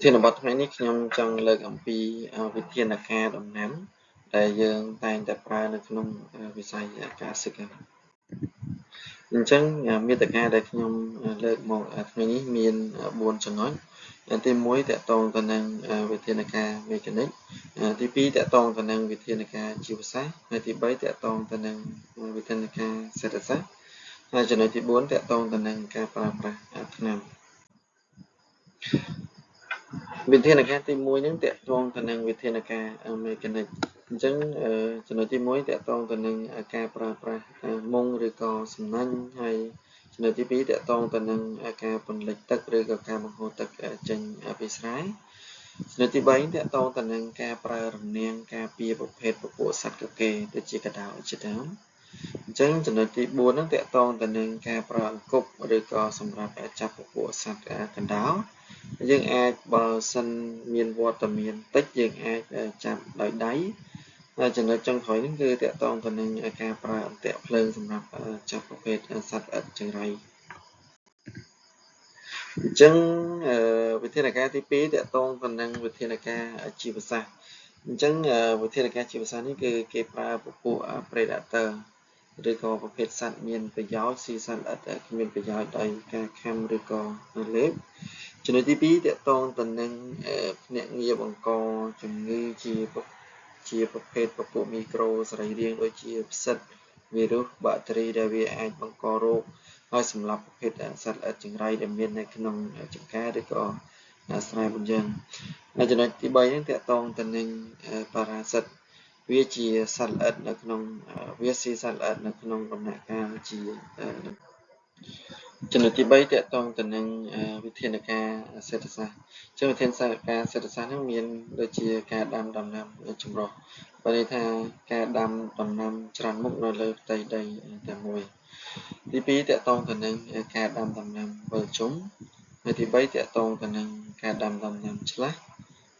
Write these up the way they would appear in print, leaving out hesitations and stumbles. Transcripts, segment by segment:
ធានបទថ្ងៃនេះខ្ញុំចង់លើកអំពីវិធានការដំណាំដែលយើងតែងតែប្រើនៅក្នុងវិស័យកសិកម្មអញ្ចឹងមាតិកាដែលខ្ញុំលើកមកថ្ងៃនេះមាន4ចំណុចទី1តកតងទៅនឹងវិធានការមេកានិកទី2តកតងទៅនឹងវិធានការជីវសាស្ត្រហើយទី3តកតងទៅនឹងវិធានការសេដ្ឋសាស្ត្រហើយចំណុចទី4តកតងទៅនឹងការប្រើប្រាស់ថ្នាំវិធានការទី1ហ្នឹងតកតងទៅនឹងវិធានការមេកានិកអញ្ចឹងចំណុចទី1តកតងទៅនឹងការប្រើប្រាស់មុងឬក៏សំណាញ់ហើយចំណុចទី2តកតងទៅនឹងការពន្លិចទឹកឬក៏ការបង្ហូរទឹកចេញពីស្រែចំណុចទី3តកតងទៅនឹងការប្រើរនាំងការពារប្រភេទពពួកសត្វកកេរដូចជាកណ្តៅជាដើមអញ្ចឹងចំណុចទី4ហ្នឹងតកតងទៅនឹងការប្រើអង្គប់ឬក៏សម្រាប់ចាប់ពពួកសត្វកណ្តៅយើងអាចបើសិនមានវត្តមានតិចយើងអាចចាប់ដោយដៃហើយចំណុចចុងក្រោយនេះគឺតកតងទៅនឹងការប្រើអន្ទាក់ភ្លើងសម្រាប់ចាប់ប្រភេទសត្វល្អិតចង្រៃអញ្ចឹងវិធានការទី2តកតងទៅនឹងវិធានការជីវសាស្ត្រអញ្ចឹងវិធានការជីវសាស្ត្រនេះគឺគេប្រើពពួក Predator ឬក៏ប្រភេទសត្វមានប្រយោជន៍ស៊ីសត្វល្អិតគ្មានប្រយោជន៍ដោយការខាំឬក៏លេបចំណុចទី2តកតងទៅនឹងភ្នាក់ងារបង្កជំងឺជាប្រភេទពពួកមីក្រូសរីរាង្គដូចជាផ្សិតវីរុសបាក់តេរីដែលវាអាចបង្ករោគហើយសម្រាប់ប្រភេទសត្វល្អិតចង្រៃដែលមាននៅក្នុងចម្ការឬក៏ស្រែរបស់យើងហើយចំណុចទី3ហ្នឹងតកតងទៅនឹងប៉ារ៉ាស៊ីតវាជាសត្វល្អិតនៅក្នុងវាស៊ីសត្វល្អិតនៅក្នុងដំណាក់កាលជាចំណុចទី3តកតងទៅនឹងវិធានការសេដ្ឋសាស្ត្រចឹងវិធានការសេដ្ឋសាស្ត្រហ្នឹងមានដូចជាការដាំដំណាំចម្រុះបើន័យថាការដាំដំណាំច្រើនមុខនៅលើផ្ទៃដីតែមួយទី2តកតងទៅនឹងការដាំដំណាំវិលជុំហើយទី3តកតងទៅនឹងការដាំដំណាំឆ្លាស់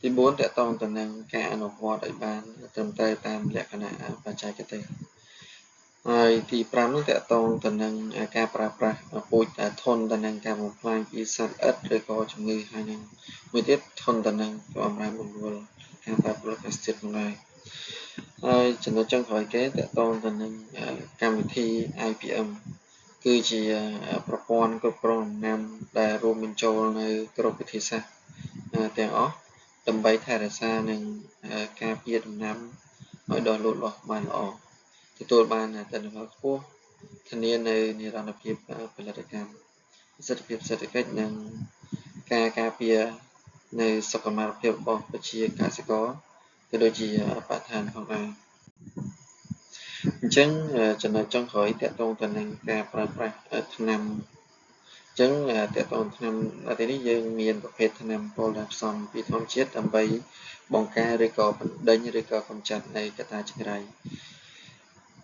ទី4តកតងទៅនឹងការអនុវត្តឲ្យបានត្រឹមត្រូវតាមលក្ខណៈបច្ចេកទេសហើយទី5នោះតកតងទៅនឹងការប្រើប្រាស់ពូជធន់ទៅនឹងការបំផ្លាញពីសត្វល្អិតឬក៏ជំងឺហើយនឹងមួយទៀតធន់ទៅនឹងបម្រែបម្រួលការប្រើប្រាស់អាកាសធាតុផងដែរហើយចំណុចចុងក្រោយគេតកតងទៅនឹងកម្មវិធី IPM គឺជាប្រព័ន្ធគ្រប់គ្រងដំណាំដែលរួមបញ្ចូលនៅគ្រប់វិធីសាស្ត្រទាំងអស់ដើម្បីថែរក្សានិងការពារដំណាំឲ្យដុះលូតលាស់បានល្អទទួលបានទិន្នផលខ្ពស់ធានានៅនិរន្តរភាពផលិតកម្មប្រសិទ្ធភាពសេដ្ឋកិច្ចនិងការការពារនៅសុខុមាលភាពរបស់ប្រជាកសិករក៏ដូចជាបរិស្ថានផងដែរអញ្ចឹងចំណុចចុងក្រោយតកតងទៅនឹងការប្រើប្រាស់ថ្នាំអញ្ចឹងតកតងថ្នាំទីនេះយើងមានប្រភេទថ្នាំពុលដែលផ្សំពីធម្មជាតិដើម្បីបង្ការឬក៏បណ្ដេញឬក៏កម្ចាត់នៃកត្តាចង្រៃ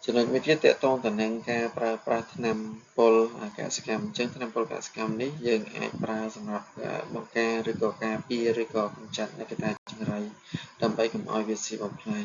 ចំណុចមួយទៀតតកតងទៅនឹងការប្រើប្រាស់ថ្នាំពុលកសិកម្មអញ្ចឹងថ្នាំពុលកសិកម្មនេះយើងអាចប្រើសម្រាប់បង្ការឬក៏ការពារឬក៏កម្ចាត់នៃកត្តាចង្រៃដើម្បីកុំឲ្យវាស៊ីបំផ្លាញ